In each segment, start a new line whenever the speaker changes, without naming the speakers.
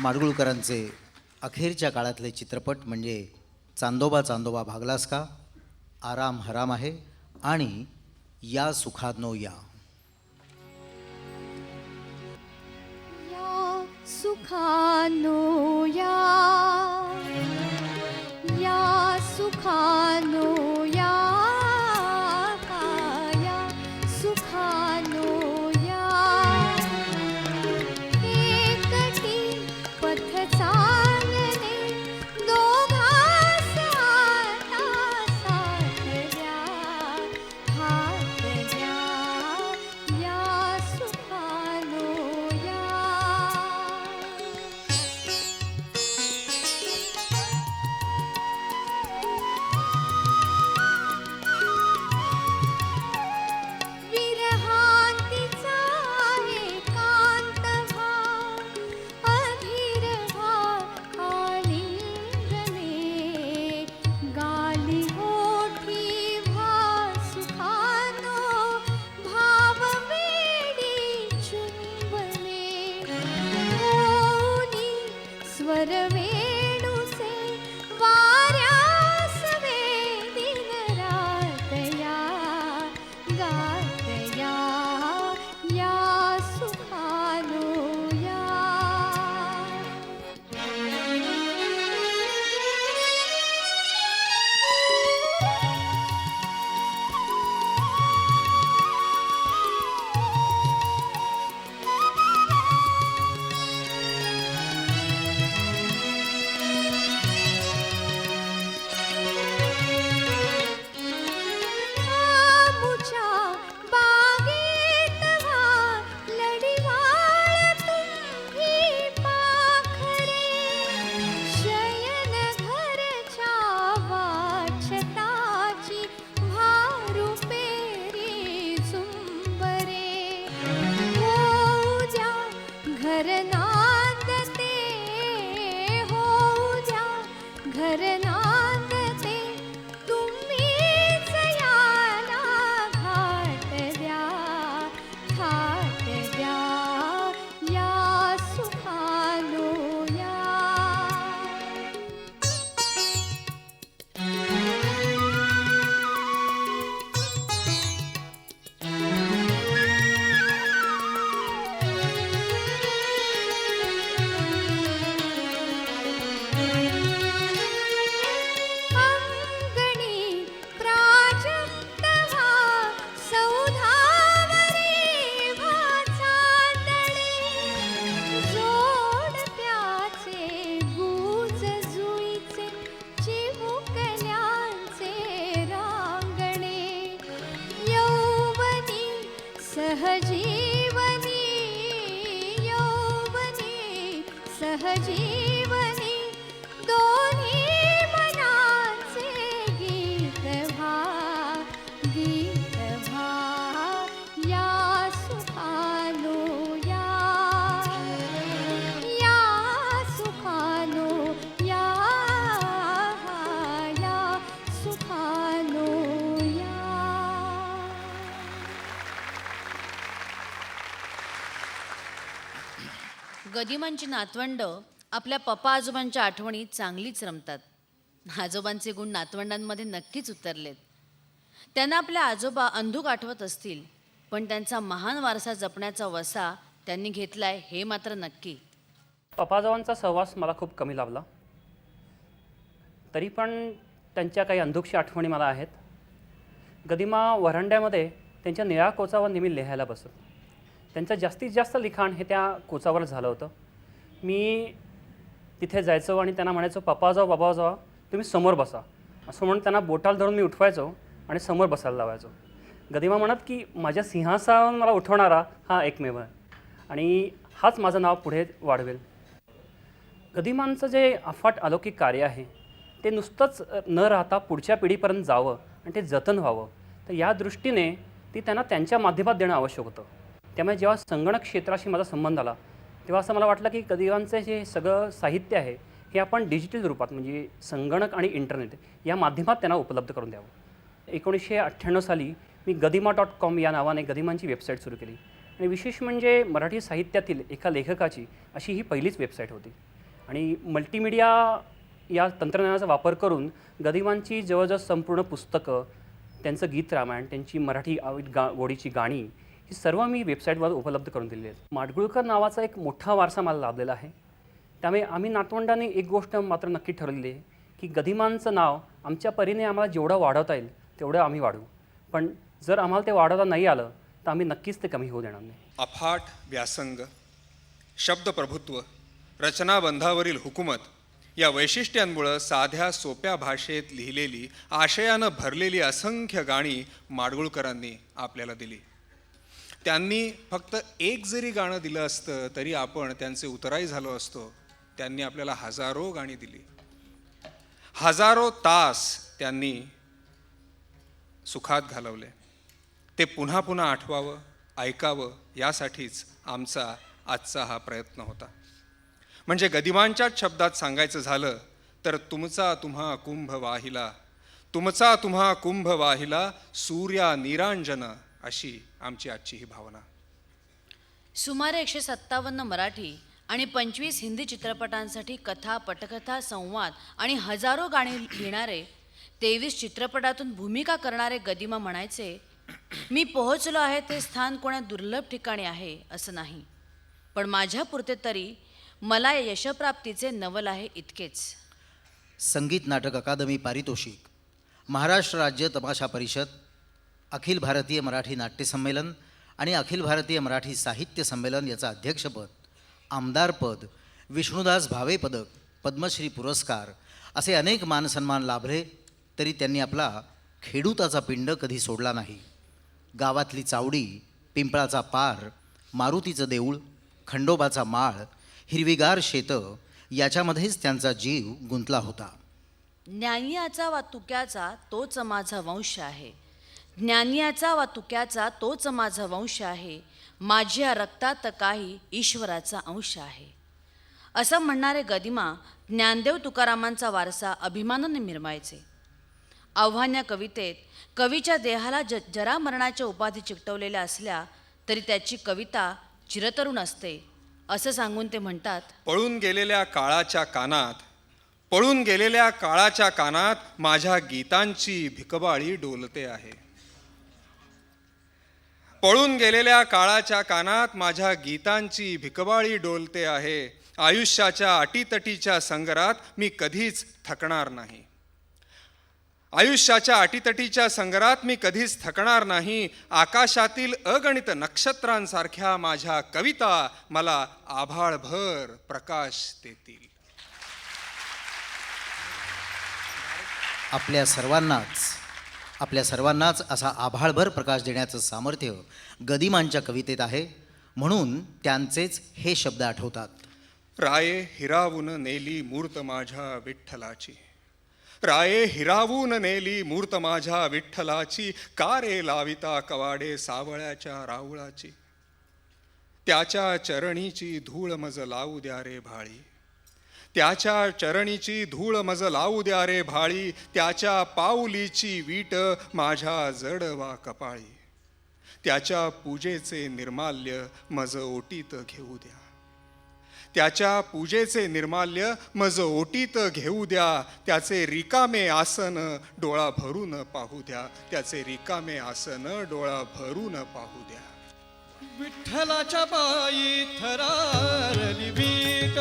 माडगुळकरांचे अखेरच्या काळातले चित्रपट म्हणजे चांदोबा चांदोबा भागलास का, आराम हराम आहे आणि या सुखानो या.
या सुखानो या, या सुखानो या, या सुखानो या. एकटी पथ चालणे दोघांस आता साथ द्या, हात द्या. या सुखानो या. विरहांतीचा एकांत भाव, अधीर भाव आलिंगने, गाली ओठी भाव सुखानो, भाव वेडी चुंबने. होऊनी स्वर वेणुसे वाऱ्यास वेदीन रात या, गात या. या सुखानो या. आमुच्या बागेत व्हा लढिवाळ तुम्ही पाखरे, शयन घरच्या वाछताची भारू पेरी झुंबरे. होऊ द्या घर नांदते, होऊ द्या घर नांदते, तुम्हीच याला घाट द्या, थाट द्या. या सुखानो या. अंगणी प्राजक्त व्हा, सौधावरी व्हा चांदणे, जोडप्याचे गुज जुईचे चिमुकल्यांचे रांगणे. यौवनी सहजीवनी, यौवनी सहजीवनी, दोन्ही मनाचे गीत व्हा, गीत व्हा. या सुखानो या. या सुखानो या, या सुखानो या.
गदिमांची नातवंड आपल्या पप्पा आजोबांच्या आठवणी चांगलीच रमतात. आजोबांचे गुण नातवंडांमध्ये नक्कीच उतरलेत. त्यांना आपल्या आजोबा अंधुक आठवत असतील, पण त्यांचा महान वारसा जपण्याचा वसा त्यांनी घेतलाय हे मात्र नक्की.
पप्पाजवळचा सहवास मला खूप कमी लाभला, तरी पण त्यांच्या काही अंधुकशी आठवणी मला आहेत. गदिमा वरांड्यामध्ये त्यांच्या निळ्या कोचावर नेहमी लिहायला बसत. त्यांचं जास्तीत जास्त लिखाण हे त्या कोचावर झालं होतं. मी तिथे जायचो आणि त्यांना म्हणायचो, पप्पा जाऊ बाबा जावा, तुम्ही समोर बसा असं म्हणून त्यांना बोटाल धरून मी उठवायचो आणि समोर बसायला लावायचो. गदिमा म्हणत की माझ्या सिंहासनावर मला उठवणारा हा एकमेव आहे आणि हाच माझं नाव पुढे वाढवेल. गदिमांचं जे अफाट अलौकिक कार्य आहे ते नुसतंच न राहता पुढच्या पिढीपर्यंत जावं आणि ते जतन व्हावं, तर या दृष्टीने ती त्यांना त्यांच्या माध्यमात देणं आवश्यक होतं. त्यामुळे जेव्हा संगणक क्षेत्राशी माझा संबंध आला तेव्हा असं मला वाटलं की गदिमांचं जे सगळं साहित्य आहे हे आपण डिजिटल रूपात म्हणजे संगणक आणि इंटरनेट या माध्यमात त्यांना उपलब्ध करून द्यावं. 1998 साली मी गदिमा.com या नावाने गदिमांची वेबसाईट सुरू केली आणि विशेष म्हणजे मराठी साहित्यातील एका लेखकाची अशी ही पहिलीच वेबसाईट होती. आणि मल्टीमीडिया या तंत्रज्ञानाचा वापर करून गदिमांची जवळजवळ संपूर्ण पुस्तकं, त्यांचं गीत रामायण, त्यांची मराठी गोडीची गाणी ही सर्व मी वेबसाईटवर उपलब्ध करून दिलेली आहेत. माडगुळकर नावाचा एक मोठा वारसा मला लाभलेला आहे. त्यामुळे आम्ही नातवंडांनी एक गोष्ट मात्र नक्की ठरवलेली आहे की गदिमांचं नाव आमच्या परीने आम्हाला जेवढं वाढवता येईल तेवढं आम्ही वाढवू. पण जर आम्हाला ते वाढवता नाही आलं तर आम्ही नक्कीच ते कमी होऊ देणार नाही.
अफाट व्यासंग, शब्दप्रभुत्व, रचनाबंधावरील हुकूमत या वैशिष्ट्यांमुळं साध्या सोप्या भाषेत लिहिलेली, आशयानं भरलेली असंख्य गाणी माडगुळकरांनी आपल्याला दिली. त्यांनी फक्त एक जरी गाणं दिलं असतं तरी आपण त्यांचे उतराई झालो असतो. त्यांनी आपल्याला हजारो गाणी दिली. हजारो तास त्यांनी सुखात घालवले. ते पुन्हा पुन्हा आठवावं, ऐकावं यासाठीच आमचा आजचा हा प्रयत्न होता. म्हणजे गदिमांच्याच शब्दात सांगायचं झालं तर तुमचा तुम्हा कुंभ वाहिला, तुमचा तुम्हा कुंभ वाहिला, सूर्या निरांजन, अशी आमची आजची ही भावना.
सुमारे 157 मराठी आणि 25 हिंदी चित्रपटांसाठी कथा, पटकथा, संवाद आणि हजारो गाणी लिहिणारे, 23 चित्रपटातून भूमिका करणारे गदिमा म्हणायचे, मी पोहोचलो आहे ते स्थान कोणा दुर्लभ ठिकाणी आहे असं नाही, पण माझ्यापुरते तरी मला या यशप्राप्तीचे नवल आहे इतकेच.
संगीत नाटक अकादमी पारितोषिक, महाराष्ट्र राज्य तमाशा परिषद, अखिल भारतीय मराठी नाट्य संमेलन आणि अखिल भारतीय मराठी साहित्य संमेलन याचं अध्यक्षपद, आमदारपद, विष्णुदास भावे पदक, पद्मश्री पुरस्कार असे अनेक मानसन्मान लाभले तरी त्यांनी आपला खेडूताचा पिंड कधी सोडला नाही. गावातली चावडी, पिंपळाचा पार, मारुतीचं देऊळ, खंडोबाचा माळ, हिरवीगार शेतं याच्यामध्येच त्यांचा जीव गुंतला होता.
ज्ञानियाचा वा तुक्याचा तोच माझा वंश आहे, ज्ञानियाचा वा तुक्याचा तोच माझा वंश आहे, माझ्या रक्तात काही ईश्वराचा अंश आहे असं म्हणणारे गदिमा ज्ञानदेव तुकारामांचा वारसा अभिमानाने मिरवायचे. आव्हान्य कवितेत कवीच्या देहाला जरा मरणाच्या उपाधी चिकटवलेल्या असल्या तरी त्याची कविता चिरतरुण असते असं सांगून ते म्हणतात,
पळून गेलेल्या काळाच्या कानात, पळून गेलेल्या काळाच्या कानात माझ्या गीतांची भिकबाळी डोलते आहे. पळून गेलेल्या काळाच्या कानात माझ्या गीतांची भिकबाळी डोलते आहे. आयुष्याच्या अटीतटीच्या संग्रात मी कधीच थकणार नाही. आयुष्याच्या अटीतटीच्या संग्रात मी कधीच थकणार नाही. आकाशातील अगणित नक्षत्रांसारख्या माझ्या कविता मला आभाळभर प्रकाश देतील.
आपल्या सर्वांनाच असा आभाळभर प्रकाश देण्याचं सामर्थ्य गदिमांच्या कवितेत आहे. म्हणून त्यांचेच हे शब्द आठवतात.
राये हिरावून नेली मूर्त माझ्या विठ्ठलाची, राये हिरावून नेली मूर्त माझ्या विठ्ठलाची, कारे लाविता कवाडे सावळ्याच्या राऊळाची. त्याच्या चरणीची धूळ मज लावू द्या रे भाळी, त्याच्या चरणीची धूळ मज लावू द्या रे भाळी. त्याच्या पाऊलीची वीट माझ्या जडवा कपाळी, त्याच्या पूजेचे निर्माल्य मज ओटीत घेऊ द्या, त्याच्या पूजेचे निर्माल्य मज ओटीत घेऊ द्या. त्याचे रिकामे आसन डोळा भरून पाहू द्या, त्याचे रिकामे आसन डोळा भरून पाहू द्या.
विठ्ठलाच्या पायी थरारली वीट,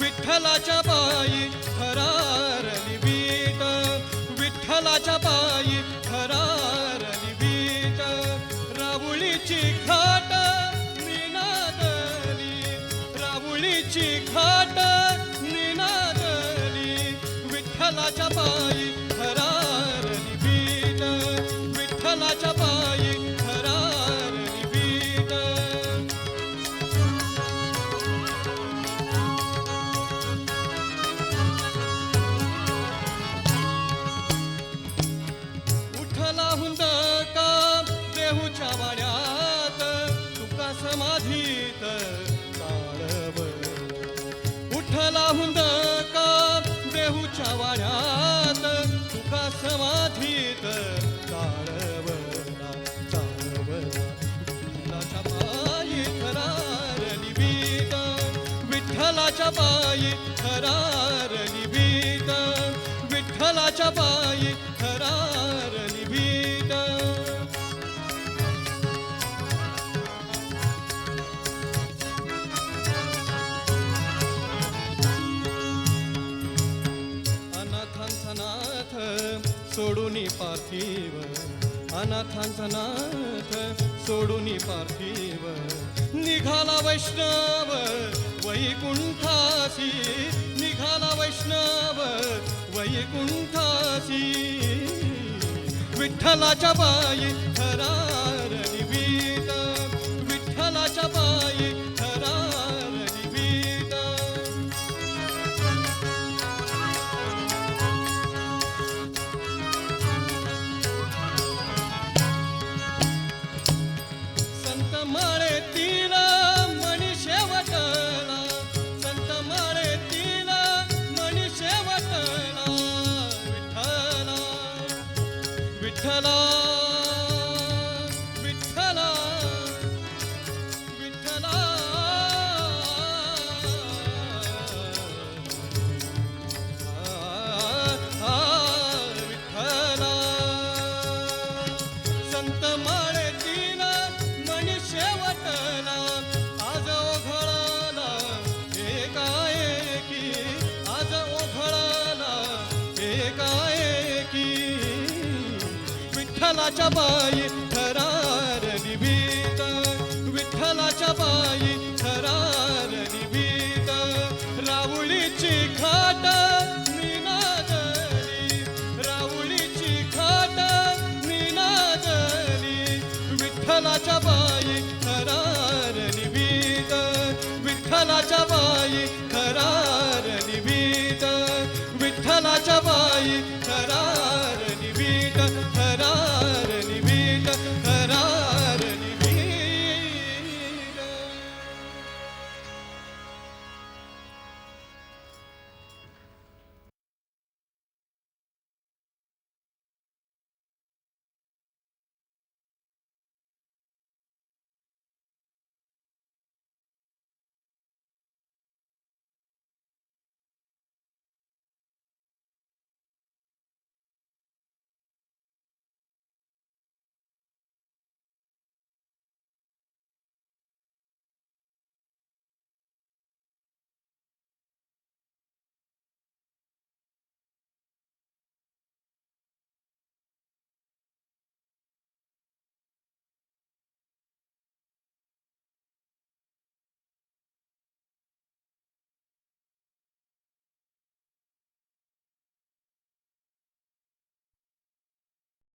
विठ्ठलाच्या पायी थरारली वीट, विठ्ठलाच्या पायी थरारली वीट. राऊळीची खाट निनादली, राऊळीची खाट निनादली. विठ्ठलाच्या पायी थरारली वीट, विठ्ठलाच्या पायी थरारली वीट. उठला हुंदका देहूच्या वाड्यात, तुका समाधीत ताळवळ. उठला हुंदका देहूच्या वाड्यात, तुका समाधीत ताळवळा ताळवळा. विठ्ठलाच्या पायी थरारली वीट, विठ्ठलाच्या पायी थरारली भीत विठ्ठलाच्या पायी थरारली भीत अनाथांचा नाथ सोडून पार्थिव अनाथांचा नाथ सोडून पार्थिव निघाला वैष्णव वैकुंठासी निघाला वैष्णव वैकुंठासी विठ्ठलाच्या पायी थरारली भीत विठ्ठलाच्या पायी थरारली भीत संत माळेतील मणी शेवटला संत माळेतील मणी शेवटला विठ्ठला विठ्ठला विठ्ठला विठ्ठला संत माळेतील मणी शेवटला आज ओघळला एकाएकी आज ओघळला एकाएकी विठ्ठलाच्या बाई